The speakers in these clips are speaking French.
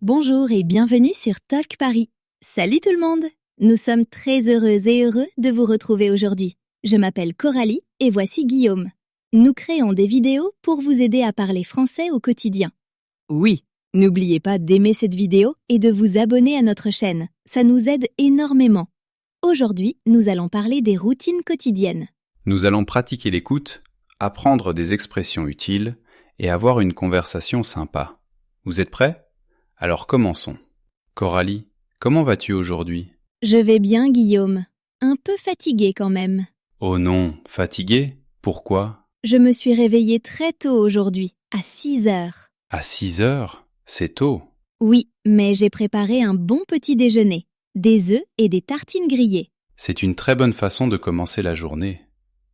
Bonjour et bienvenue sur Talk Paris. Salut tout le monde! Nous sommes très heureuses et heureux de vous retrouver aujourd'hui. Je m'appelle Coralie et voici Guillaume. Nous créons des vidéos pour vous aider à parler français au quotidien. Oui, n'oubliez pas d'aimer cette vidéo et de vous abonner à notre chaîne. Ça nous aide énormément. Aujourd'hui, nous allons parler des routines quotidiennes. Nous allons pratiquer l'écoute, apprendre des expressions utiles et avoir une conversation sympa. Vous êtes prêts? Alors commençons. Coralie, comment vas-tu aujourd'hui? Je vais bien, Guillaume. Un peu fatiguée quand même. Oh non, fatigué? Pourquoi? Je me suis réveillée très tôt aujourd'hui, à 6 heures. À 6 heures? C'est tôt. Oui, mais j'ai préparé un bon petit déjeuner. Des œufs et des tartines grillées. C'est une très bonne façon de commencer la journée.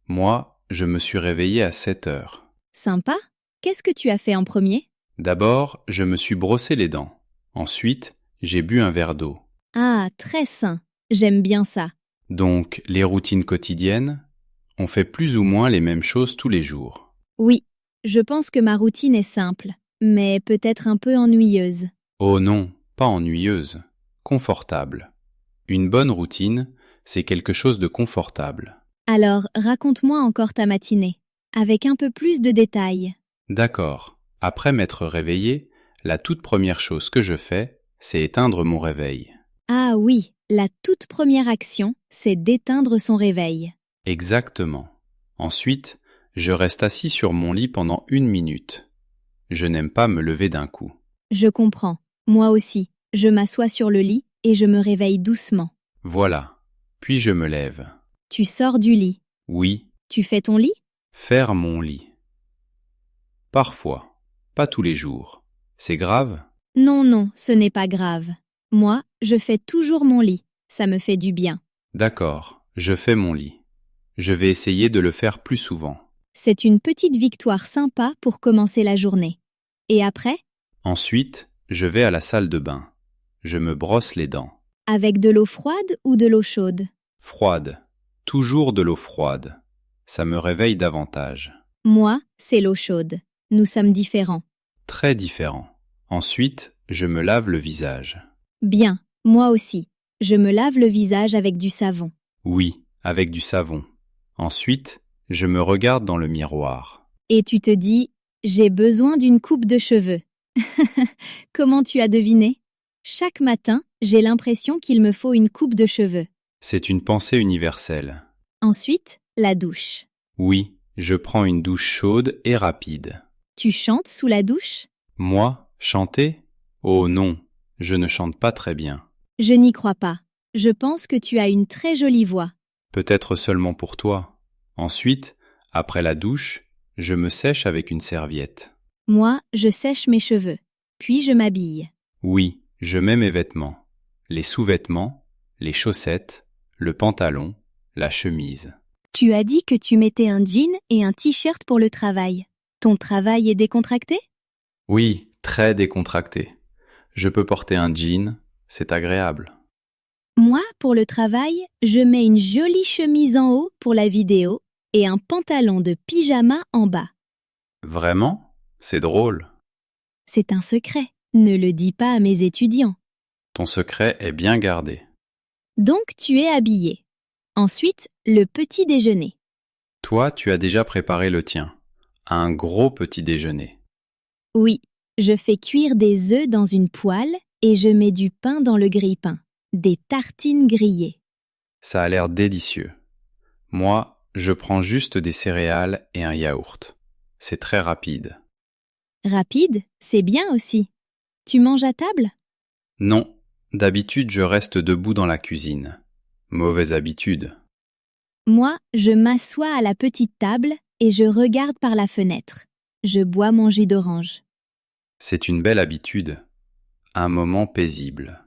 Moi, je me suis réveillé à 7 heures. Sympa? Qu'est-ce que tu as fait en premier? D'abord, je me suis brossé les dents. Ensuite, j'ai bu un verre d'eau. Ah, très sain. J'aime bien ça. Donc, les routines quotidiennes, on fait plus ou moins les mêmes choses tous les jours. Oui, je pense que ma routine est simple, mais peut-être un peu ennuyeuse. Oh non, pas ennuyeuse, confortable. Une bonne routine, c'est quelque chose de confortable. Alors, raconte-moi encore ta matinée, avec un peu plus de détails. D'accord. Après m'être réveillé, la toute première chose que je fais, c'est éteindre mon réveil. Ah oui, la toute première action, c'est d'éteindre son réveil. Exactement. Ensuite, je reste assis sur mon lit pendant 1 minute. Je n'aime pas me lever d'un coup. Je comprends. Moi aussi. Je m'assois sur le lit et je me réveille doucement. Voilà. Puis je me lève. Tu sors du lit. Oui, Tu fais ton lit? faire mon lit. Parfois. Pas tous les jours. C'est grave? Non, ce n'est pas grave. Moi, je fais toujours mon lit. Ça me fait du bien. D'accord, je fais mon lit. Je vais essayer de le faire plus souvent. C'est une petite victoire sympa pour commencer la journée. Et après? Ensuite, je vais à la salle de bain. Je me brosse les dents. Avec de l'eau froide ou de l'eau chaude? Froide. Toujours de l'eau froide. Ça me réveille davantage. Moi, c'est l'eau chaude. Nous sommes différents. Très différent. Ensuite, je me lave le visage. Bien, moi aussi. Je me lave le visage avec du savon. Oui, avec du savon. Ensuite, je me regarde dans le miroir. Et tu te dis, j'ai besoin d'une coupe de cheveux. Comment tu as deviné? Chaque matin, j'ai l'impression qu'il me faut une coupe de cheveux. C'est une pensée universelle. Ensuite, la douche. Oui, je prends une douche chaude et rapide. Tu chantes sous la douche? Moi, chanter? Oh non, je ne chante pas très bien. Je n'y crois pas. Je pense que tu as une très jolie voix. Peut-être seulement pour toi. Ensuite, après la douche, je me sèche avec une serviette. Moi, je sèche mes cheveux. Puis je m'habille. Oui, je mets mes vêtements. Les sous-vêtements, les chaussettes, le pantalon, la chemise. Tu as dit que tu mettais un jean et un t-shirt pour le travail. Ton travail est décontracté? Oui, très décontracté. Je peux porter un jean, c'est agréable. Moi, pour le travail, je mets une jolie chemise en haut pour la vidéo et un pantalon de pyjama en bas. Vraiment? C'est drôle. C'est un secret. Ne le dis pas à mes étudiants. Ton secret est bien gardé. Donc tu es habillé. Ensuite, le petit déjeuner. Toi, tu as déjà préparé le tien. Un gros petit déjeuner. Oui, je fais cuire des œufs dans une poêle et je mets du pain dans le grille-pain. Des tartines grillées. Ça a l'air délicieux. Moi, je prends juste des céréales et un yaourt. C'est très rapide. Rapide, c'est bien aussi. Tu manges à table? Non, d'habitude je reste debout dans la cuisine. Mauvaise habitude. Moi, je m'assois à la petite table et je regarde par la fenêtre. Je bois mon jus d'orange. C'est une belle habitude. Un moment paisible.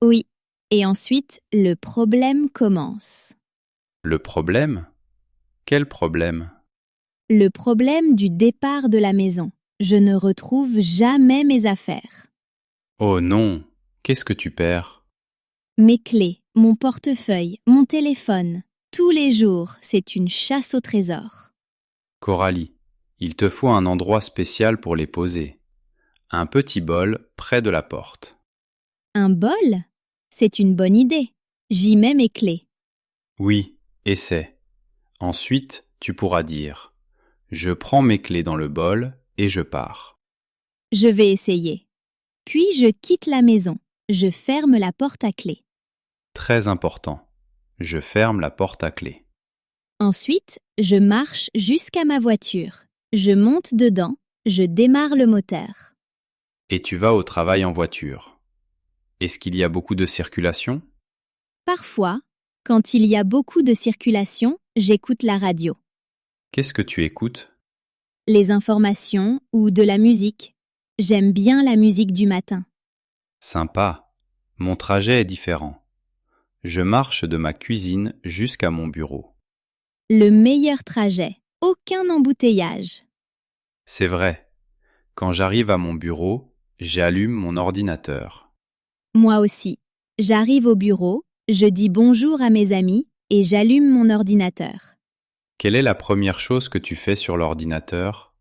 Oui, et ensuite, le problème commence. Le problème? Quel problème? Le problème du départ de la maison. Je ne retrouve jamais mes affaires. Oh non, qu'est-ce que tu perds? Mes clés, mon portefeuille, mon téléphone. Tous les jours, c'est une chasse au trésor. Coralie, il te faut un endroit spécial pour les poser. Un petit bol près de la porte. Un bol? C'est une bonne idée. J'y mets mes clés. Oui, essaie. Ensuite, tu pourras dire « Je prends mes clés dans le bol et je pars Je vais essayer. Puis je quitte la maison. Je ferme la porte à clé. ». Très important. Je ferme la porte à clé. Ensuite, je marche jusqu'à ma voiture. Je monte dedans. Je démarre le moteur. Et tu vas au travail en voiture. Est-ce qu'il y a beaucoup de circulation? Parfois, quand il y a beaucoup de circulation, j'écoute la radio. Qu'est-ce que tu écoutes? Les informations ou de la musique. J'aime bien la musique du matin. Sympa. Mon trajet est différent. Je marche de ma cuisine jusqu'à mon bureau. Le meilleur trajet. Aucun embouteillage. C'est vrai. Quand j'arrive à mon bureau, j'allume mon ordinateur. Moi aussi. J'arrive au bureau, je dis bonjour à mes amis et j'allume mon ordinateur. Quelle est la première chose que tu fais sur l'ordinateur?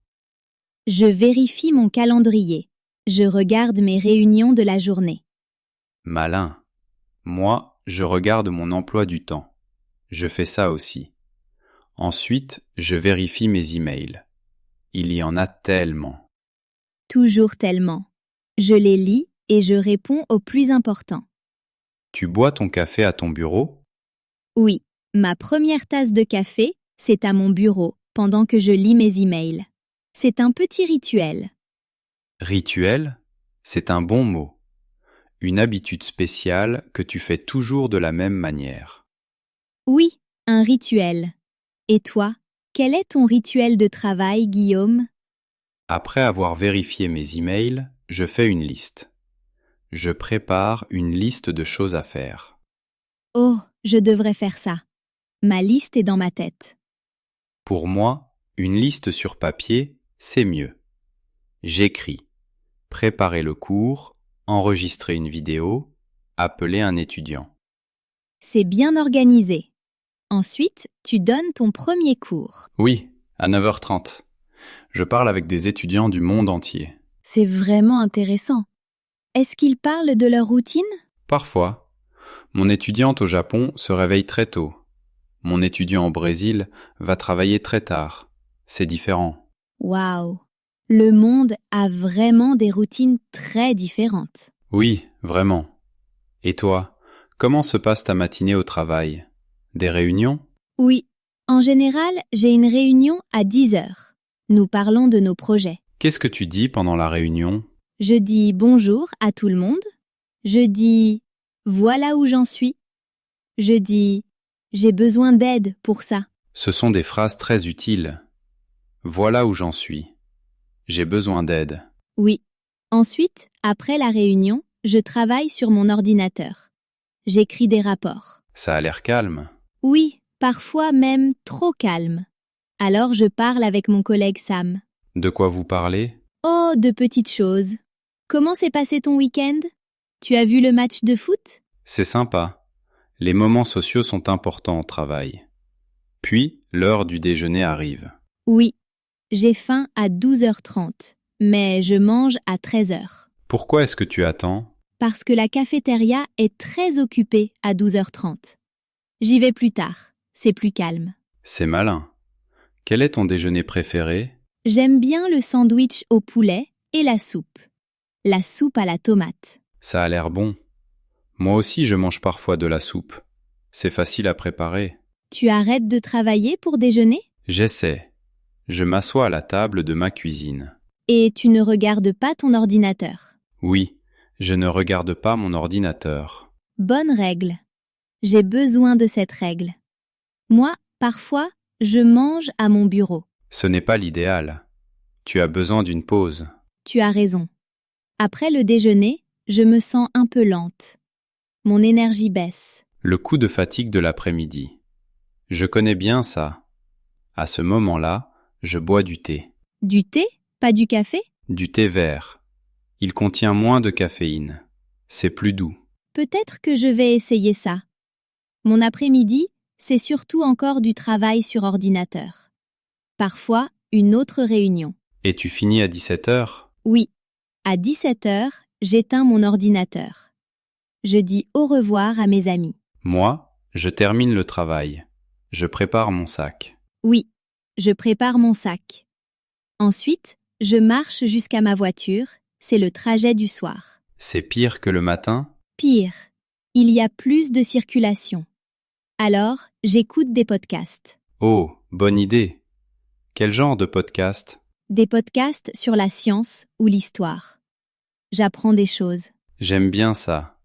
Je vérifie mon calendrier. Je regarde mes réunions de la journée. Malin. Moi, je regarde mon emploi du temps. Je fais ça aussi. Ensuite, je vérifie mes emails. Il y en a tellement. Toujours tellement. Je les lis et je réponds au plus important. Tu bois ton café à ton bureau? Oui, ma première tasse de café, c'est à mon bureau pendant que je lis mes emails. C'est un petit rituel. Rituel, c'est un bon mot. Une habitude spéciale que tu fais toujours de la même manière. Oui, un rituel. Et toi, quel est ton rituel de travail, Guillaume? Après avoir vérifié mes emails, je fais une liste. Je prépare une liste de choses à faire. Oh, je devrais faire ça. Ma liste est dans ma tête. Pour moi, une liste sur papier, c'est mieux. J'écris. Préparer le cours, enregistrer une vidéo, appeler un étudiant. C'est bien organisé. Ensuite, tu donnes ton premier cours. Oui, à 9h30. Je parle avec des étudiants du monde entier. C'est vraiment intéressant. Est-ce qu'ils parlent de leur routine? Parfois. Mon étudiante au Japon se réveille très tôt. Mon étudiant au Brésil va travailler très tard. C'est différent. Waouh! Le monde a vraiment des routines très différentes. Oui, vraiment. Et toi, comment se passe ta matinée au travail? Des réunions? Oui, en général, j'ai une réunion à 10 heures. Nous parlons de nos projets. Qu'est-ce que tu dis pendant la réunion? Je dis bonjour à tout le monde. Je dis voilà où j'en suis. Je dis j'ai besoin d'aide pour ça. Ce sont des phrases très utiles. Voilà où j'en suis. J'ai besoin d'aide. Oui. Ensuite, après la réunion, je travaille sur mon ordinateur. J'écris des rapports. Ça a l'air calme. Oui, parfois même trop calme. Alors je parle avec mon collègue Sam. De quoi vous parlez? Oh, de petites choses. Comment s'est passé ton week-end? Tu as vu le match de foot? C'est sympa. Les moments sociaux sont importants au travail. Puis, l'heure du déjeuner arrive. Oui, j'ai faim à 12h30, mais je mange à 13h. Pourquoi est-ce que tu attends? Parce que la cafétéria est très occupée à 12h30. J'y vais plus tard, c'est plus calme. C'est malin. Quel est ton déjeuner préféré? J'aime bien le sandwich au poulet et la soupe. La soupe à la tomate. Ça a l'air bon. Moi aussi je mange parfois de la soupe. C'est facile à préparer. Tu arrêtes de travailler pour déjeuner? J'essaie. Je m'assois à la table de ma cuisine. Et tu ne regardes pas ton ordinateur. Oui, je ne regarde pas mon ordinateur. Bonne règle. J'ai besoin de cette règle. Moi, parfois, je mange à mon bureau. Ce n'est pas l'idéal. Tu as besoin d'une pause. Tu as raison. Après le déjeuner, je me sens un peu lente. Mon énergie baisse. Le coup de fatigue de l'après-midi. Je connais bien ça. À ce moment-là, je bois du thé. Du thé? Pas du café? Du thé vert. Il contient moins de caféine. C'est plus doux. Peut-être que je vais essayer ça. Mon après-midi, c'est surtout encore du travail sur ordinateur. Parfois, une autre réunion. Et tu finis à 17h? Oui. À 17 heures, j'éteins mon ordinateur. Je dis au revoir à mes amis. Moi, je termine le travail. Je prépare mon sac. Oui, je prépare mon sac. Ensuite, je marche jusqu'à ma voiture, c'est le trajet du soir. C'est pire que le matin? Pire, il y a plus de circulation. Alors, j'écoute des podcasts. Oh, bonne idée. Quel genre de podcast? Des podcasts sur la science ou l'histoire. J'apprends des choses. J'aime bien ça.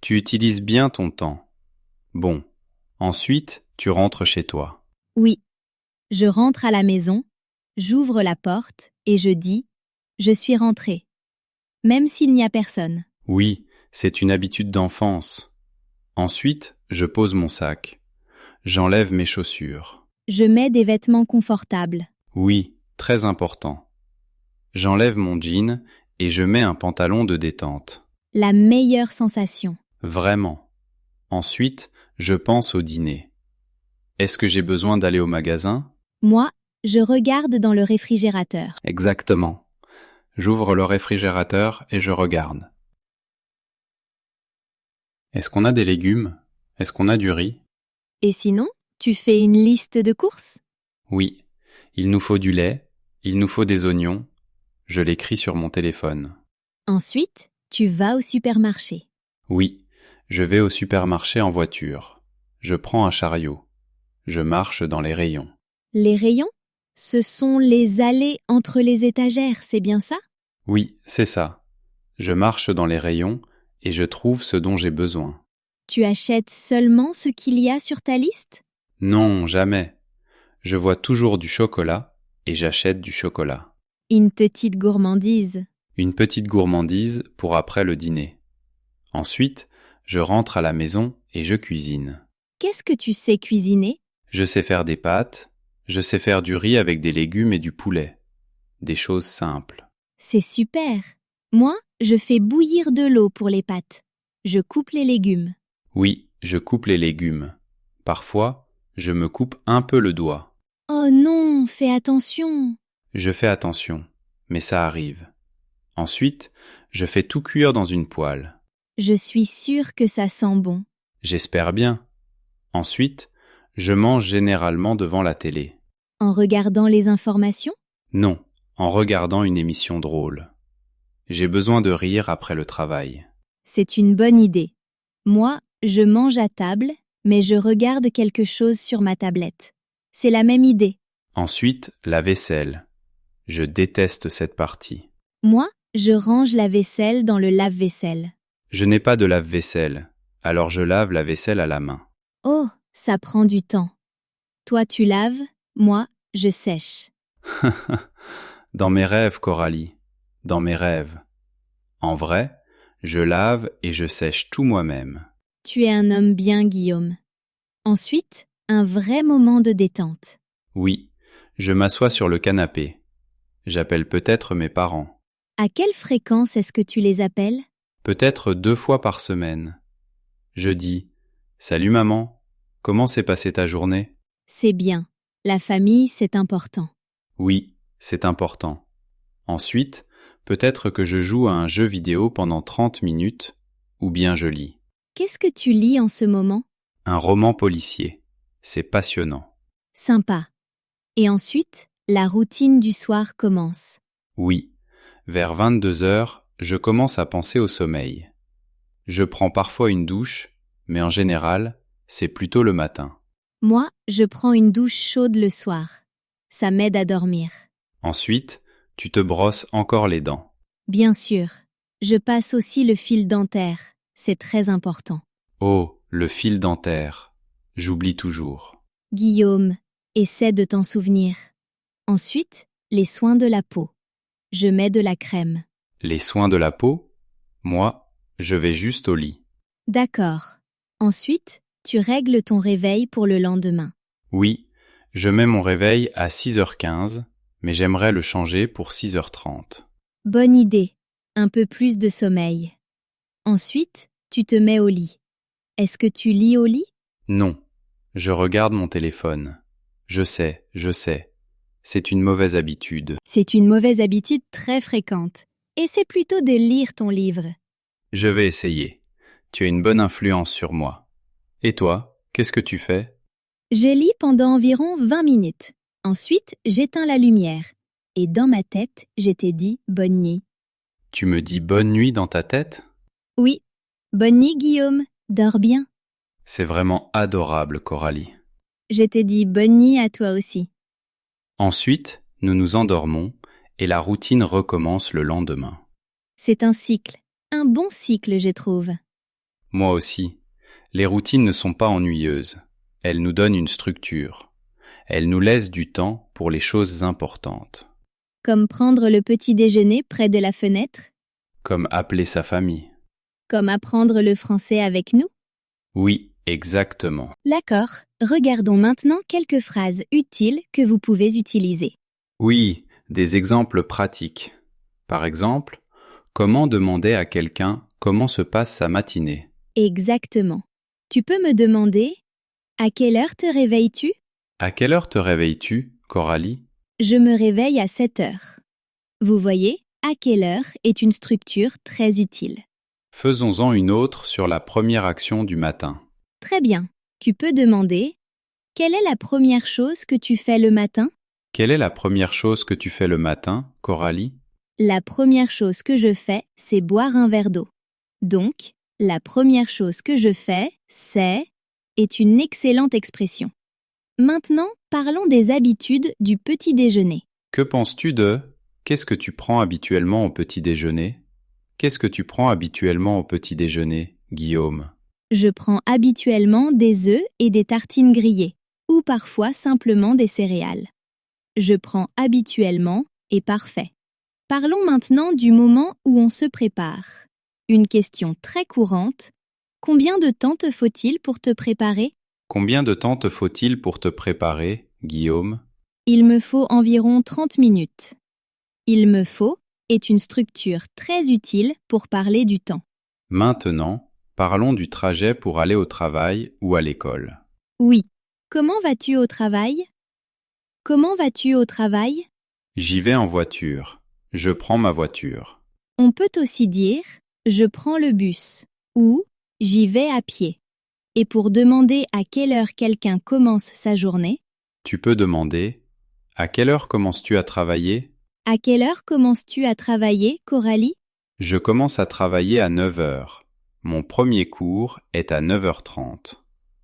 Tu utilises bien ton temps. Bon, ensuite, tu rentres chez toi. Oui, je rentre à la maison, j'ouvre la porte et je dis « Je suis rentrée », même s'il n'y a personne. Oui, c'est une habitude d'enfance. Ensuite, je pose mon sac. J'enlève mes chaussures. Je mets des vêtements confortables. Oui, très important. J'enlève mon jean et je mets un pantalon de détente. La meilleure sensation. Vraiment. Ensuite, je pense au dîner. Est-ce que j'ai besoin d'aller au magasin? Moi, je regarde dans le réfrigérateur. Exactement. J'ouvre le réfrigérateur et je regarde. Est-ce qu'on a des légumes? Est-ce qu'on a du riz? Et sinon, tu fais une liste de courses? Oui. Il nous faut du lait, il nous faut des oignons. Je l'écris sur mon téléphone. Ensuite, tu vas au supermarché. Oui, je vais au supermarché en voiture. Je prends un chariot. Je marche dans les rayons. Les rayons? Ce sont les allées entre les étagères, c'est bien ça? Oui, c'est ça. Je marche dans les rayons et je trouve ce dont j'ai besoin. Tu achètes seulement ce qu'il y a sur ta liste? Non, jamais. Je vois toujours du chocolat et j'achète du chocolat. Une petite gourmandise. Une petite gourmandise pour après le dîner. Ensuite, je rentre à la maison et je cuisine. Qu'est-ce que tu sais cuisiner? Je sais faire des pâtes, je sais faire du riz avec des légumes et du poulet. Des choses simples. C'est super. Moi, je fais bouillir de l'eau pour les pâtes. Je coupe les légumes. Oui, je coupe les légumes. Parfois, je me coupe un peu le doigt. Oh non, fais attention. Je fais attention, mais ça arrive. Ensuite, je fais tout cuire dans une poêle. Je suis sûre que ça sent bon. J'espère bien. Ensuite, je mange généralement devant la télé. En regardant les informations? Non, en regardant une émission drôle. J'ai besoin de rire après le travail. C'est une bonne idée. Moi, je mange à table, mais je regarde quelque chose sur ma tablette. C'est la même idée. Ensuite, la vaisselle. Je déteste cette partie. Moi, je range la vaisselle dans le lave-vaisselle. Je n'ai pas de lave-vaisselle, alors je lave la vaisselle à la main. Oh, ça prend du temps. Toi, tu laves, moi, je sèche. Dans mes rêves, Coralie, dans mes rêves. En vrai, je lave et je sèche tout moi-même. Tu es un homme bien, Guillaume. Ensuite, un vrai moment de détente. Oui, je m'assois sur le canapé. J'appelle peut-être mes parents. À quelle fréquence est-ce que tu les appelles? Peut-être 2 fois par semaine. Je dis « Salut maman, comment s'est passée ta journée ?» C'est bien. La famille, c'est important. Oui, c'est important. Ensuite, peut-être que je joue à un jeu vidéo pendant 30 minutes, ou bien je lis. Qu'est-ce que tu lis en ce moment? Un roman policier. C'est passionnant. Sympa. Et ensuite, la routine du soir commence. Oui, vers 22 heures, je commence à penser au sommeil. Je prends parfois une douche, mais en général, c'est plutôt le matin. Moi, je prends une douche chaude le soir. Ça m'aide à dormir. Ensuite, tu te brosses encore les dents. Bien sûr. Je passe aussi le fil dentaire. C'est très important. Oh, le fil dentaire. J'oublie toujours. Guillaume, essaie de t'en souvenir. Ensuite, les soins de la peau. Je mets de la crème. Les soins de la peau? Moi, je vais juste au lit. D'accord. Ensuite, tu règles ton réveil pour le lendemain. Oui, je mets mon réveil à 6h15, mais j'aimerais le changer pour 6h30. Bonne idée. Un peu plus de sommeil. Ensuite, tu te mets au lit. Est-ce que tu lis au lit? Non, je regarde mon téléphone. Je sais. C'est une mauvaise habitude. C'est une mauvaise habitude très fréquente. essaie plutôt de lire ton livre. Je vais essayer. Tu as une bonne influence sur moi. Et toi, qu'est-ce que tu fais? Je lis pendant environ 20 minutes. Ensuite, j'éteins la lumière. Et dans ma tête, je t'ai dit bonne nuit. Tu me dis bonne nuit dans ta tête? Oui. Bonne nuit, Guillaume. Dors bien. C'est vraiment adorable, Coralie. Je t'ai dit bonne nuit à toi aussi. Ensuite, nous nous endormons et la routine recommence le lendemain. C'est un cycle. Un bon cycle, je trouve. Moi aussi. Les routines ne sont pas ennuyeuses. Elles nous donnent une structure. Elles nous laissent du temps pour les choses importantes. Comme prendre le petit déjeuner près de la fenêtre. Comme appeler sa famille. Comme apprendre le français avec nous. Oui, exactement. D'accord. Regardons maintenant quelques phrases utiles que vous pouvez utiliser. Oui, des exemples pratiques. Par exemple, comment demander à quelqu'un comment se passe sa matinée? Exactement. Tu peux me demander « À quelle heure te réveilles-tu » À quelle heure te réveilles-tu, Coralie? Je me réveille à 7 heures. Vous voyez, « À quelle heure » est une structure très utile. Faisons-en une autre sur la première action du matin. Très bien. Tu peux demander « Quelle est la première chose que tu fais le matin » Quelle est la première chose que tu fais le matin, Coralie? La première chose que je fais, c'est boire un verre d'eau. Donc, la première chose que je fais, c'est est une excellente expression. Maintenant, parlons des habitudes du petit déjeuner. Que penses-tu de qu'est-ce que tu prends habituellement au petit déjeuner? Qu'est-ce que tu prends habituellement au petit déjeuner, Guillaume? Je prends habituellement des œufs et des tartines grillées, ou parfois simplement des céréales. Je prends habituellement et parfait. Parlons maintenant du moment où on se prépare. Une question très courante. Combien de temps te faut-il pour te préparer? Combien de temps te faut-il pour te préparer, Guillaume? Il me faut environ 30 minutes. Il me faut est une structure très utile pour parler du temps. Maintenant, parlons du trajet pour aller au travail ou à l'école. Oui. Comment vas-tu au travail? Comment vas-tu au travail? J'y vais en voiture. Je prends ma voiture. On peut aussi dire « je prends le bus » ou « j'y vais à pied ». Et pour demander à quelle heure quelqu'un commence sa journée, Tu peux demander « À quelle heure commences-tu à travailler ?» à quelle heure commences-tu à travailler, Coralie? Je commence à travailler à 9 heures. Mon premier cours est à 9h30.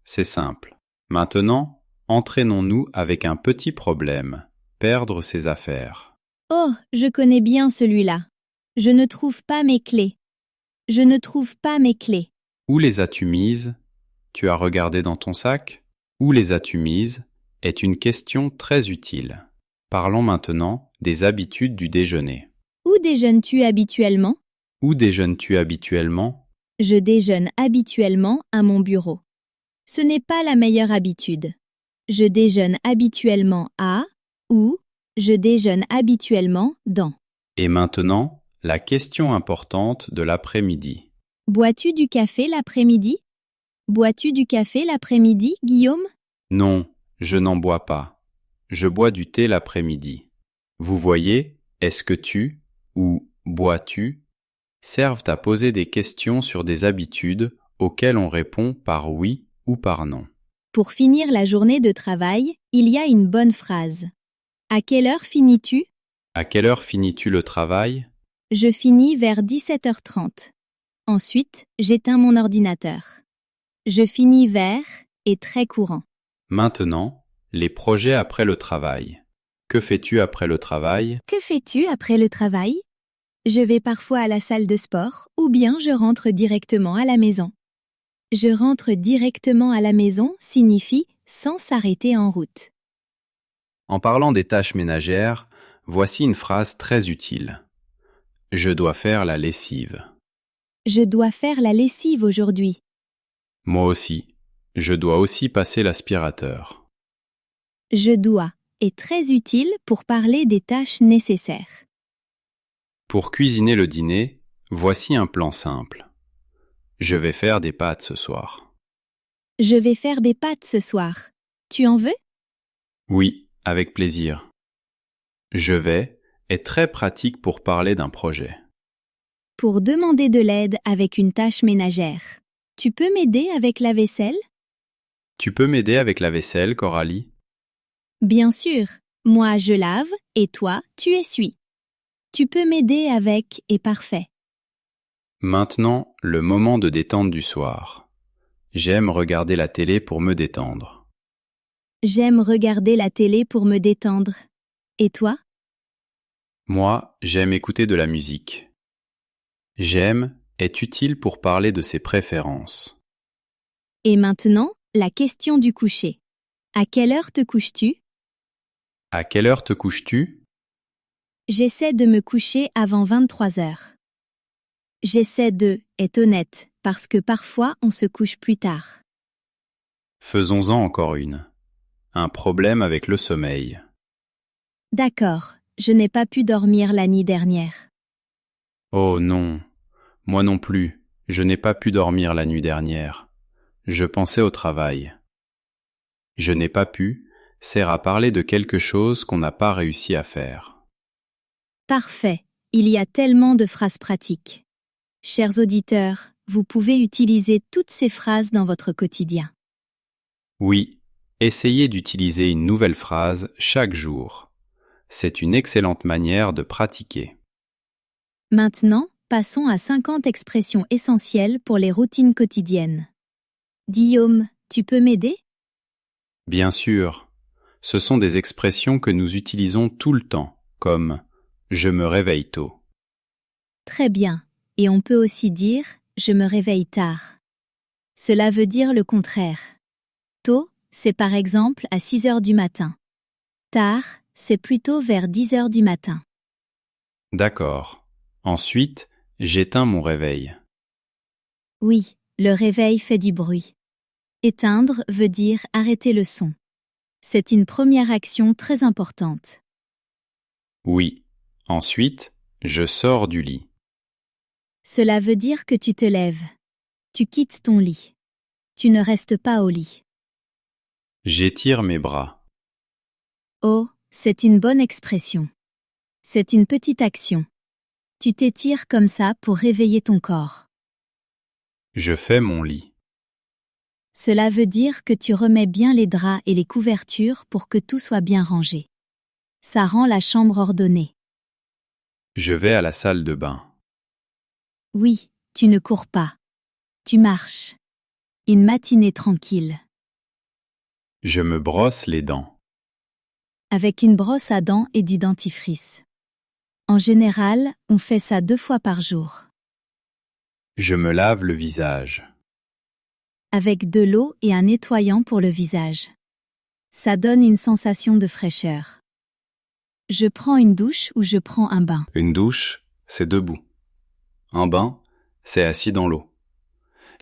C'est simple. Maintenant, entraînons-nous avec un petit problème. Perdre ses affaires. Oh, je connais bien celui-là. Je ne trouve pas mes clés. Je ne trouve pas mes clés. Où les as-tu mises? Tu as regardé dans ton sac? Où les as-tu mises? Est une question très utile. Parlons maintenant des habitudes du déjeuner. Où déjeunes-tu habituellement? Où déjeunes-tu habituellement? Je déjeune habituellement à mon bureau. Ce n'est pas la meilleure habitude. Je déjeune habituellement à ou je déjeune habituellement dans. Et maintenant, la question importante de l'après-midi. Bois-tu du café l'après-midi? Bois-tu du café l'après-midi, Guillaume? Non, je n'en bois pas. Je bois du thé l'après-midi. Vous voyez, est-ce que tu ou bois-tu servent à poser des questions sur des habitudes auxquelles on répond par oui ou par non. Pour finir la journée de travail, il y a une bonne phrase. À quelle heure finis-tu? À quelle heure finis-tu le travail? Je finis vers 17h30. Ensuite, j'éteins mon ordinateur. Je finis vers est très courant. Maintenant, les projets après le travail. Que fais-tu après le travail? Que fais-tu après le travail? Je vais parfois à la salle de sport ou bien je rentre directement à la maison. Je rentre directement à la maison signifie sans s'arrêter en route. En parlant des tâches ménagères, voici une phrase très utile. Je dois faire la lessive. Je dois faire la lessive aujourd'hui. Moi aussi. Je dois aussi passer l'aspirateur. Je dois est très utile pour parler des tâches nécessaires. Pour cuisiner le dîner, voici un plan simple. Je vais faire des pâtes ce soir. Je vais faire des pâtes ce soir. Tu en veux? Oui, avec plaisir. Je vais est très pratique pour parler d'un projet. pour demander de l'aide avec une tâche ménagère. Tu peux m'aider avec la vaisselle? Tu peux m'aider avec la vaisselle, Coralie? Bien sûr. Moi, je lave et toi, tu essuies. Tu peux m'aider avec est parfait. Maintenant, le moment de détente du soir. J'aime regarder la télé pour me détendre. J'aime regarder la télé pour me détendre. Et toi? Moi, j'aime écouter de la musique. J'aime est utile pour parler de ses préférences. Et maintenant, la question du coucher. À quelle heure te couches-tu? À quelle heure te couches-tu? J'essaie de me coucher avant 23 heures. J'essaie de est honnête parce que parfois on se couche plus tard. Faisons-en encore une. Un problème avec le sommeil. D'accord, je n'ai pas pu dormir la nuit dernière. Oh non, moi non plus, je n'ai pas pu dormir la nuit dernière. Je pensais au travail. Je n'ai pas pu sert à parler de quelque chose qu'on n'a pas réussi à faire. Parfait, il y a tellement de phrases pratiques. Chers auditeurs, vous pouvez utiliser toutes ces phrases dans votre quotidien. Oui, essayez d'utiliser une nouvelle phrase chaque jour. C'est une excellente manière de pratiquer. Maintenant, passons à 50 expressions essentielles pour les routines quotidiennes. Guillaume, tu peux m'aider? Bien sûr, ce sont des expressions que nous utilisons tout le temps, comme « je me réveille tôt ». Très bien. Et on peut aussi dire « je me réveille tard ». Cela veut dire le contraire. Tôt, c'est par exemple à 6 heures du matin. Tard, c'est plutôt vers 10 heures du matin. D'accord. Ensuite, j'éteins mon réveil. Oui, le réveil fait du bruit. Éteindre veut dire arrêter le son. C'est une première action très importante. Oui. Ensuite, je sors du lit. Cela veut dire que tu te lèves. Tu quittes ton lit. Tu ne restes pas au lit. J'étire mes bras. Oh, c'est une bonne expression. C'est une petite action. Tu t'étires comme ça pour réveiller ton corps. Je fais mon lit. Cela veut dire que tu remets bien les draps et les couvertures pour que tout soit bien rangé. Ça rend la chambre ordonnée. Je vais à la salle de bain. Oui, tu ne cours pas. Tu marches. Une matinée tranquille. Je me brosse les dents. Avec une brosse à dents et du dentifrice. En général, on fait ça 2 fois par jour. Je me lave le visage. Avec de l'eau et un nettoyant pour le visage. Ça donne une sensation de fraîcheur. Je prends une douche ou je prends un bain. Une douche, c'est debout. Un bain, c'est assis dans l'eau.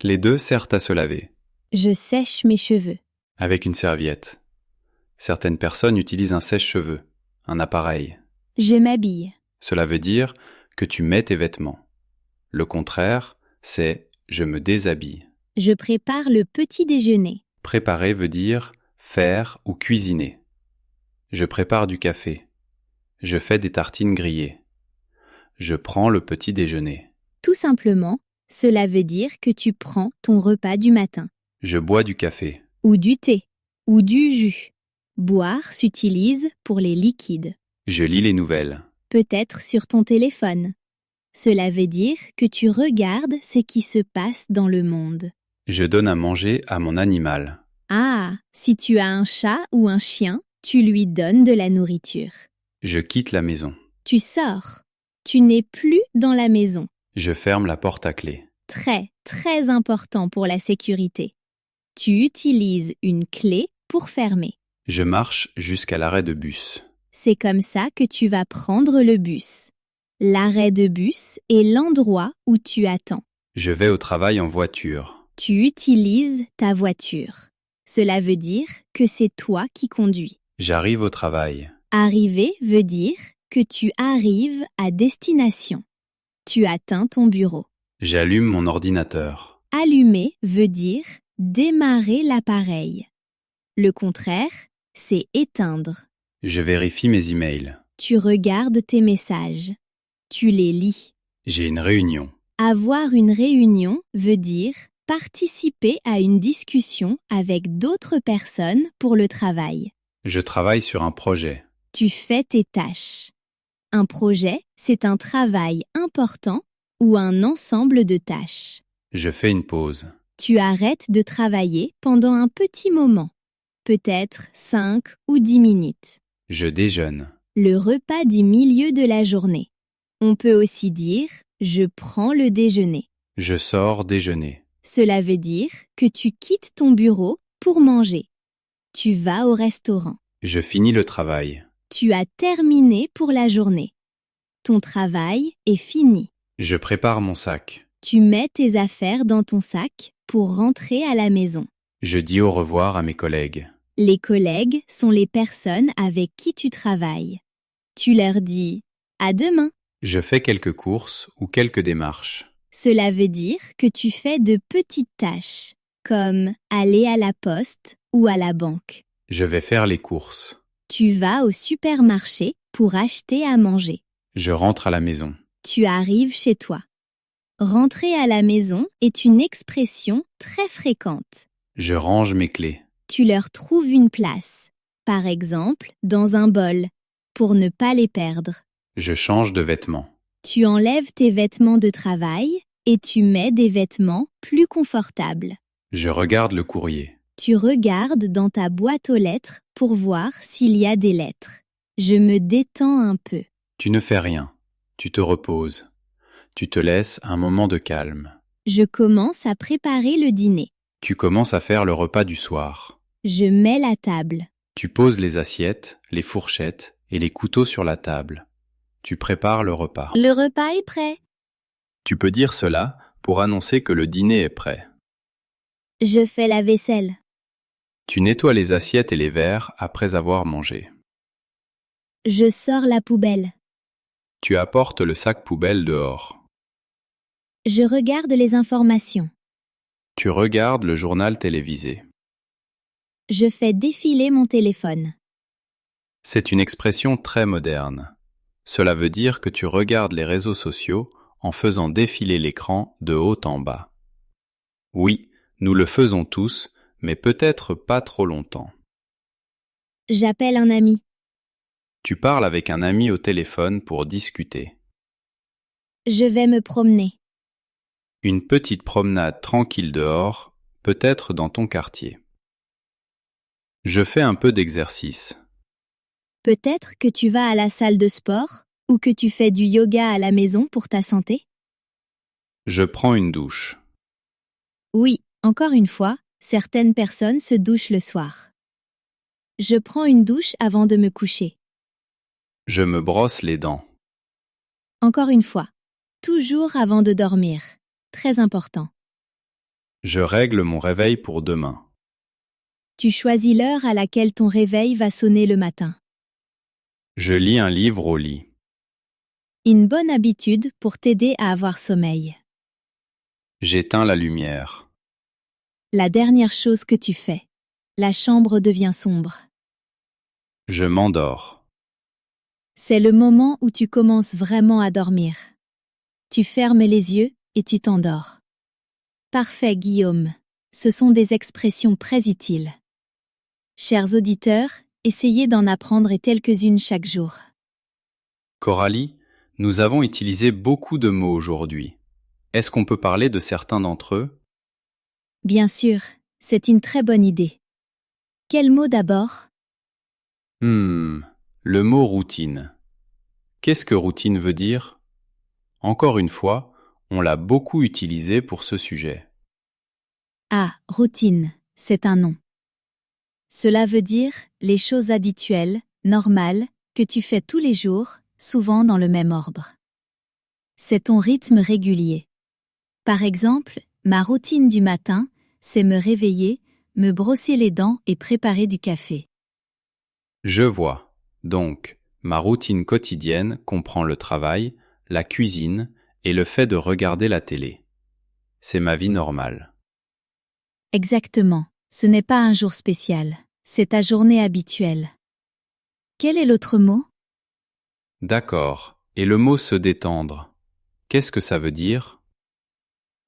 Les deux servent à se laver, Je sèche mes cheveux. avec une serviette. Certaines personnes utilisent un sèche-cheveux, un appareil. Je m'habille. Cela veut dire que tu mets tes vêtements. Le contraire, c'est je me déshabille. Je prépare le petit déjeuner. Préparer veut dire faire ou cuisiner. Je prépare du café. Je fais des tartines grillées. Je prends le petit déjeuner. Tout simplement, cela veut dire que tu prends ton repas du matin. Je bois du café. Ou du thé. Ou du jus. Boire s'utilise pour les liquides. Je lis les nouvelles. Peut-être sur ton téléphone. Cela veut dire que tu regardes ce qui se passe dans le monde. Je donne à manger à mon animal. Ah, si tu as un chat ou un chien, tu lui donnes de la nourriture. Je quitte la maison. Tu sors. Tu n'es plus dans la maison. Je ferme la porte à clé. Très, très important pour la sécurité. Tu utilises une clé pour fermer. Je marche jusqu'à l'arrêt de bus. C'est comme ça que tu vas prendre le bus. L'arrêt de bus est l'endroit où tu attends. Je vais au travail en voiture. Tu utilises ta voiture. Cela veut dire que c'est toi qui conduis. J'arrive au travail. Arriver veut dire que tu arrives à destination. Tu atteins ton bureau. J'allume mon ordinateur. Allumer veut dire démarrer l'appareil. Le contraire, c'est éteindre. Je vérifie mes emails. Tu regardes tes messages. Tu les lis. J'ai une réunion. Avoir une réunion veut dire participer à une discussion avec d'autres personnes pour le travail. Je travaille sur un projet. Tu fais tes tâches. Un projet, c'est un travail important ou un ensemble de tâches. Je fais une pause. Tu arrêtes de travailler pendant un petit moment, peut-être 5 ou 10 minutes. Je déjeune. Le repas du milieu de la journée. On peut aussi dire « je prends le déjeuner ». Je sors déjeuner. Cela veut dire que tu quittes ton bureau pour manger. Tu vas au restaurant. Je finis le travail. Tu as terminé pour la journée. Ton travail est fini. Je prépare mon sac. Tu mets tes affaires dans ton sac pour rentrer à la maison. Je dis au revoir à mes collègues. Les collègues sont les personnes avec qui tu travailles. Tu leur dis « à demain ». Je fais quelques courses ou quelques démarches. Cela veut dire que tu fais de petites tâches, comme aller à la poste ou à la banque. Je vais faire les courses. Tu vas au supermarché pour acheter à manger. Je rentre à la maison. Tu arrives chez toi. Rentrer à la maison est une expression très fréquente. Je range mes clés. Tu leur trouves une place, par exemple dans un bol, pour ne pas les perdre. Je change de vêtements. Tu enlèves tes vêtements de travail et tu mets des vêtements plus confortables. Je regarde le courrier. Tu regardes dans ta boîte aux lettres pour voir s'il y a des lettres. Je me détends un peu. Tu ne fais rien. Tu te reposes. Tu te laisses un moment de calme. Je commence à préparer le dîner. Tu commences à faire le repas du soir. Je mets la table. Tu poses les assiettes, les fourchettes et les couteaux sur la table. Tu prépares le repas. Le repas est prêt. Tu peux dire cela pour annoncer que le dîner est prêt. Je fais la vaisselle. Tu nettoies les assiettes et les verres après avoir mangé. Je sors la poubelle. Tu apportes le sac poubelle dehors. Je regarde les informations. Tu regardes le journal télévisé. Je fais défiler mon téléphone. C'est une expression très moderne. Cela veut dire que tu regardes les réseaux sociaux en faisant défiler l'écran de haut en bas. Oui, nous le faisons tous, mais peut-être pas trop longtemps. J'appelle un ami. Tu parles avec un ami au téléphone pour discuter. Je vais me promener. Une petite promenade tranquille dehors, peut-être dans ton quartier. Je fais un peu d'exercice. Peut-être que tu vas à la salle de sport ou que tu fais du yoga à la maison pour ta santé. Je prends une douche. Oui, encore une fois, certaines personnes se douchent le soir. Je prends une douche avant de me coucher. Je me brosse les dents. Encore une fois, toujours avant de dormir. Très important. Je règle mon réveil pour demain. Tu choisis l'heure à laquelle ton réveil va sonner le matin. Je lis un livre au lit. Une bonne habitude pour t'aider à avoir sommeil. J'éteins la lumière. La dernière chose que tu fais. La chambre devient sombre. Je m'endors. C'est le moment où tu commences vraiment à dormir. Tu fermes les yeux et tu t'endors. Parfait, Guillaume. Ce sont des expressions très utiles. Chers auditeurs, essayez d'en apprendre quelques-unes chaque jour. Coralie, nous avons utilisé beaucoup de mots aujourd'hui. Est-ce qu'on peut parler de certains d'entre eux? Bien sûr, c'est une très bonne idée. Quel mot d'abord? Le mot routine. Qu'est-ce que routine veut dire? Encore une fois, on l'a beaucoup utilisé pour ce sujet. Ah, routine, c'est un nom. Cela veut dire les choses habituelles, normales, que tu fais tous les jours, souvent dans le même ordre. C'est ton rythme régulier. Par exemple, ma routine du matin, c'est me réveiller, me brosser les dents et préparer du café. Je vois. Donc, ma routine quotidienne comprend le travail, la cuisine et le fait de regarder la télé. C'est ma vie normale. Exactement. Ce n'est pas un jour spécial. C'est ta journée habituelle. Quel est l'autre mot? D'accord. Et le mot se détendre. Qu'est-ce que ça veut dire?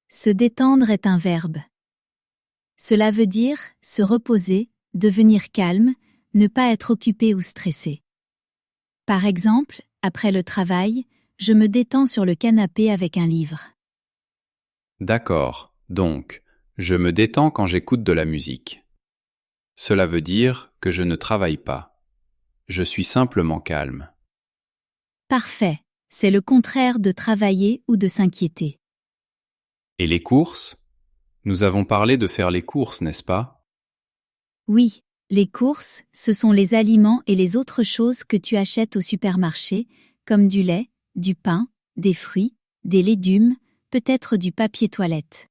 Se détendre est un verbe. Cela veut dire se reposer, devenir calme, ne pas être occupé ou stressé. Par exemple, après le travail, je me détends sur le canapé avec un livre. D'accord, donc, je me détends quand j'écoute de la musique. Cela veut dire que je ne travaille pas. Je suis simplement calme. Parfait, c'est le contraire de travailler ou de s'inquiéter. Et les courses? Nous avons parlé de faire les courses, n'est-ce pas? Oui, les courses, ce sont les aliments et les autres choses que tu achètes au supermarché, comme du lait, du pain, des fruits, des légumes, peut-être du papier toilette.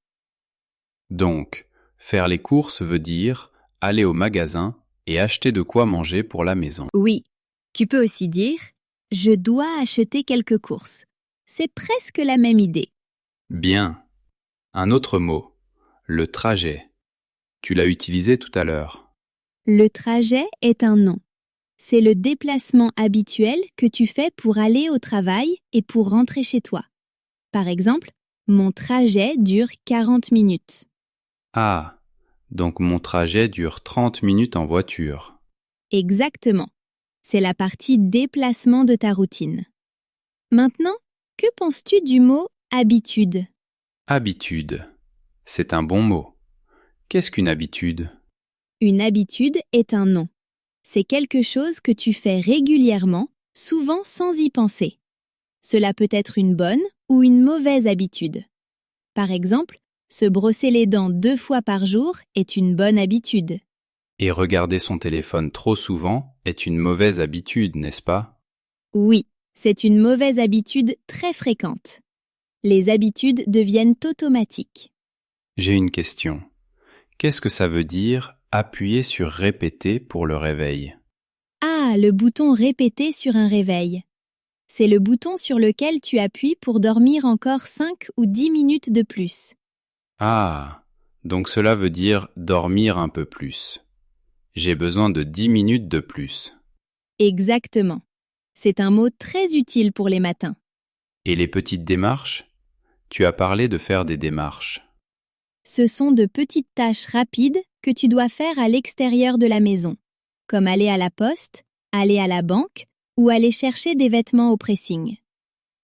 Donc, faire les courses veut dire aller au magasin et acheter de quoi manger pour la maison. Oui, tu peux aussi dire « je dois acheter quelques courses ». C'est presque la même idée. Bien. Un autre mot, le trajet. Tu l'as utilisé tout à l'heure. Le trajet est un nom. C'est le déplacement habituel que tu fais pour aller au travail et pour rentrer chez toi. Par exemple, mon trajet dure 40 minutes. Ah, donc mon trajet dure 30 minutes en voiture. Exactement. C'est la partie déplacement de ta routine. Maintenant, que penses-tu du mot habitude? Habitude. C'est un bon mot. Qu'est-ce qu'une habitude? Une habitude est un nom. C'est quelque chose que tu fais régulièrement, souvent sans y penser. Cela peut être une bonne ou une mauvaise habitude. Par exemple, se brosser les dents 2 fois par jour est une bonne habitude. Et regarder son téléphone trop souvent est une mauvaise habitude, n'est-ce pas? Oui, c'est une mauvaise habitude très fréquente. Les habitudes deviennent automatiques. J'ai une question. Qu'est-ce que ça veut dire appuyer sur répéter pour le réveil? Ah, le bouton répéter sur un réveil. C'est le bouton sur lequel tu appuies pour dormir encore 5 ou 10 minutes de plus. Ah, donc cela veut dire dormir un peu plus. J'ai besoin de 10 minutes de plus. Exactement. C'est un mot très utile pour les matins. Et les petites démarches? Tu as parlé de faire des démarches. Ce sont de petites tâches rapides que tu dois faire à l'extérieur de la maison, comme aller à la poste, aller à la banque ou aller chercher des vêtements au pressing.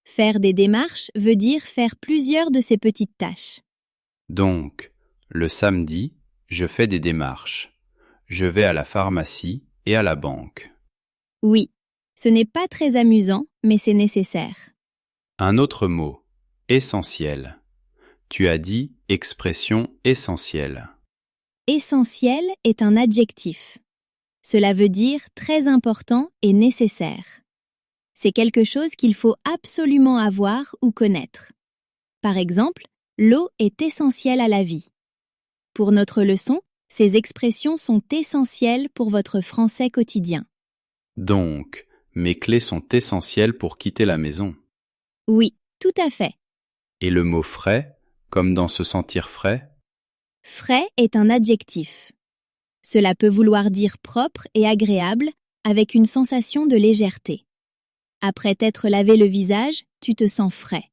Faire des démarches veut dire faire plusieurs de ces petites tâches. Donc, le samedi, je fais des démarches. Je vais à la pharmacie et à la banque. Oui, ce n'est pas très amusant, mais c'est nécessaire. Un autre mot, essentiel. Tu as dit expression essentielle. Essentiel est un adjectif. Cela veut dire très important et nécessaire. C'est quelque chose qu'il faut absolument avoir ou connaître. Par exemple, l'eau est essentielle à la vie. Pour notre leçon, ces expressions sont essentielles pour votre français quotidien. Donc, mes clés sont essentielles pour quitter la maison. Oui, tout à fait. Et le mot frais, comme dans se sentir frais? Frais est un adjectif. Cela peut vouloir dire propre et agréable, avec une sensation de légèreté. Après t'être lavé le visage, tu te sens frais.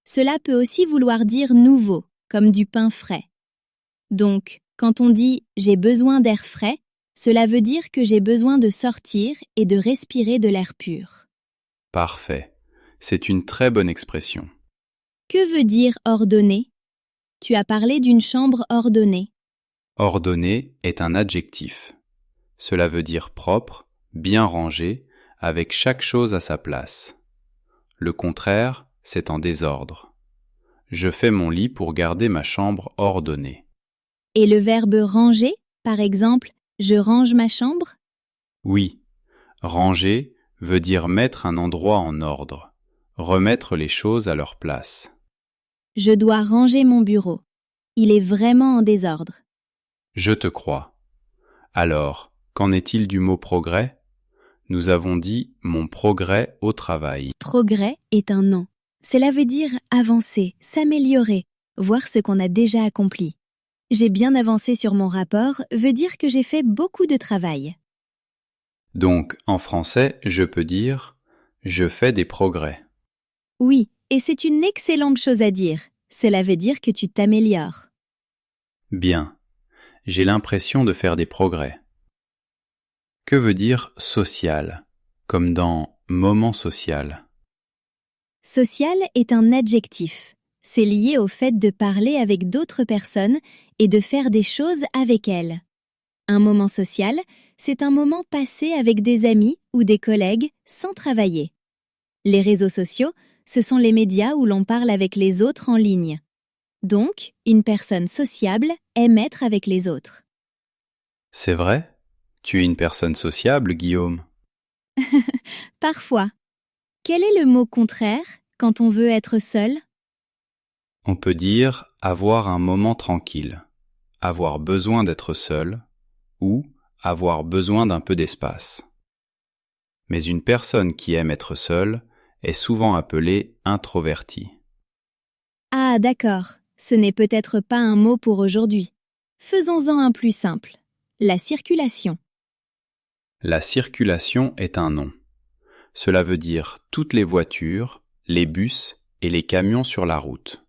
Cela peut aussi vouloir dire nouveau, comme du pain frais. Donc, quand on dit « j'ai besoin d'air frais », cela veut dire que j'ai besoin de sortir et de respirer de l'air pur. Parfait. C'est une très bonne expression. Que veut dire ordonner? Tu as parlé d'une chambre ordonnée. Ordonné est un adjectif. Cela veut dire propre, bien rangé, avec chaque chose à sa place. Le contraire, c'est en désordre. Je fais mon lit pour garder ma chambre ordonnée. Et le verbe ranger, par exemple, je range ma chambre? Oui, ranger veut dire mettre un endroit en ordre, remettre les choses à leur place. Je dois ranger mon bureau. Il est vraiment en désordre. Je te crois. Alors, qu'en est-il du mot progrès? Nous avons dit mon progrès au travail. Progrès est un nom. Cela veut dire avancer, s'améliorer, voir ce qu'on a déjà accompli. J'ai bien avancé sur mon rapport veut dire que j'ai fait beaucoup de travail. Donc, en français, je peux dire je fais des progrès. Oui, Et c'est une excellente chose à dire. Cela veut dire que tu t'améliores. Bien. J'ai l'impression de faire des progrès. Que veut dire social, comme dans moment social? Social est un adjectif. C'est lié au fait de parler avec d'autres personnes et de faire des choses avec elles. Un moment social, c'est un moment passé avec des amis ou des collègues sans travailler. Les réseaux sociaux, ce sont les médias où l'on parle avec les autres en ligne. Donc, une personne sociable aime être avec les autres. C'est vrai? Tu es une personne sociable, Guillaume? Parfois. Quel est le mot contraire quand on veut être seul? On peut dire avoir un moment tranquille, avoir besoin d'être seul ou avoir besoin d'un peu d'espace. Mais une personne qui aime être seule est souvent appelée introvertie. Ah, d'accord. Ce n'est peut-être pas un mot pour aujourd'hui. Faisons-en un plus simple. La circulation. La circulation est un nom. Cela veut dire toutes les voitures, les bus et les camions sur la route.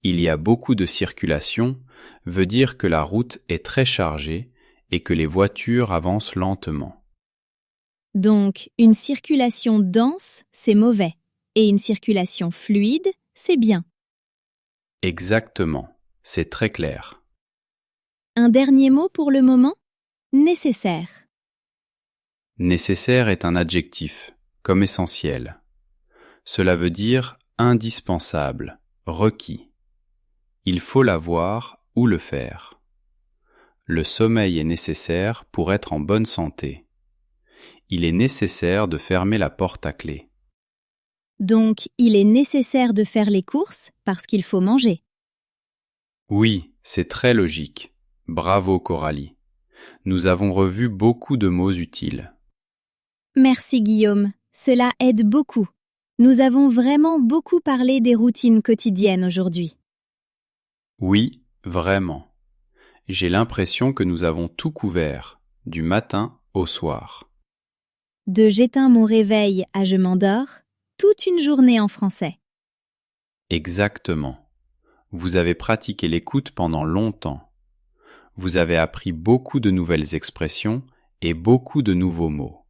Il y a beaucoup de circulation veut dire que la route est très chargée et que les voitures avancent lentement. Donc, une circulation dense, c'est mauvais. Et une circulation fluide, c'est bien. Exactement, c'est très clair. Un dernier mot pour le moment? Nécessaire. Nécessaire est un adjectif, comme essentiel. Cela veut dire indispensable, requis. Il faut l'avoir ou le faire. Le sommeil est nécessaire pour être en bonne santé. Il est nécessaire de fermer la porte à clé. Donc, il est nécessaire de faire les courses parce qu'il faut manger. Oui, c'est très logique. Bravo Coralie. Nous avons revu beaucoup de mots utiles. Merci Guillaume, cela aide beaucoup. Nous avons vraiment beaucoup parlé des routines quotidiennes aujourd'hui. Oui, vraiment. J'ai l'impression que nous avons tout couvert, du matin au soir. De j'éteins mon réveil à je m'endors, toute une journée en français. Exactement. Vous avez pratiqué l'écoute pendant longtemps. Vous avez appris beaucoup de nouvelles expressions et beaucoup de nouveaux mots.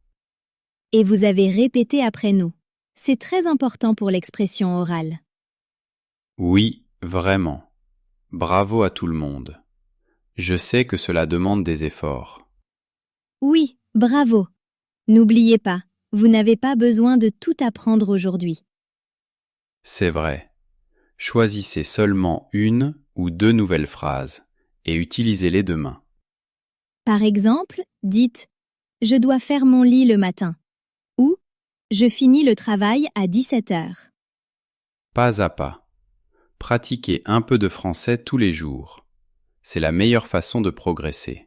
Et vous avez répété après nous. C'est très important pour l'expression orale. Oui, vraiment. Bravo à tout le monde. Je sais que cela demande des efforts. Oui, bravo. N'oubliez pas, vous n'avez pas besoin de tout apprendre aujourd'hui. C'est vrai. Choisissez seulement une ou deux nouvelles phrases et utilisez-les demain. Par exemple, dites « Je dois faire mon lit le matin » ou « Je finis le travail à 17 heures ». Pas à pas. Pratiquez un peu de français tous les jours. C'est la meilleure façon de progresser.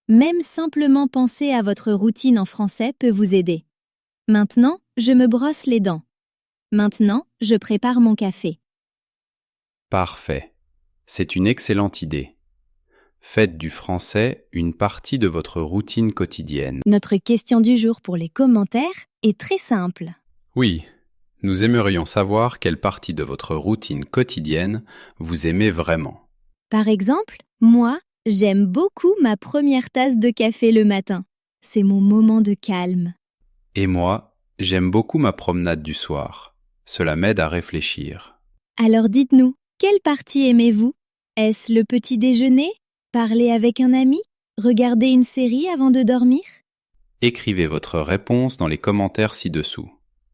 Même simplement penser à votre routine en français peut vous aider. Maintenant, je me brosse les dents. Maintenant, je prépare mon café. Parfait. C'est une excellente idée. Faites du français une partie de votre routine quotidienne. Notre question du jour pour les commentaires est très simple. Oui, nous aimerions savoir quelle partie de votre routine quotidienne vous aimez vraiment. Par exemple, moi, j'aime beaucoup ma première tasse de café le matin. C'est mon moment de calme. Et moi, j'aime beaucoup ma promenade du soir. Cela m'aide à réfléchir. Alors dites-nous, quelle partie aimez-vous? Est-ce le petit déjeuner? Parler avec un ami? Regarder une série avant de dormir? Écrivez votre réponse dans les commentaires ci-dessous.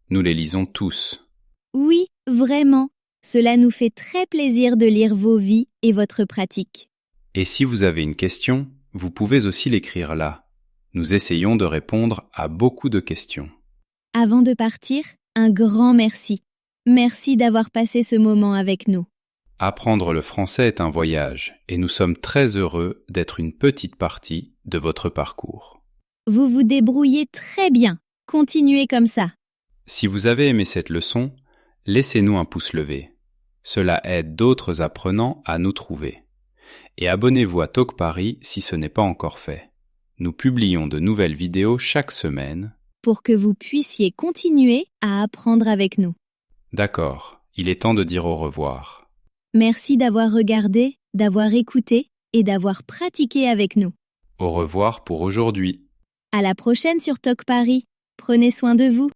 Nous les lisons tous. Oui, vraiment. Cela nous fait très plaisir de lire vos vies et votre pratique. Et si vous avez une question, vous pouvez aussi l'écrire là. Nous essayons de répondre à beaucoup de questions. Avant de partir, un grand merci. Merci d'avoir passé ce moment avec nous. Apprendre le français est un voyage et nous sommes très heureux d'être une petite partie de votre parcours. Vous vous débrouillez très bien. Continuez comme ça. Si vous avez aimé cette leçon, laissez-nous un pouce levé. Cela aide d'autres apprenants à nous trouver. Et abonnez-vous à Talk Paris si ce n'est pas encore fait. Nous publions de nouvelles vidéos chaque semaine pour que vous puissiez continuer à apprendre avec nous. D'accord, il est temps de dire au revoir. Merci d'avoir regardé, d'avoir écouté et d'avoir pratiqué avec nous. Au revoir pour aujourd'hui. À la prochaine sur Talk Paris. Prenez soin de vous.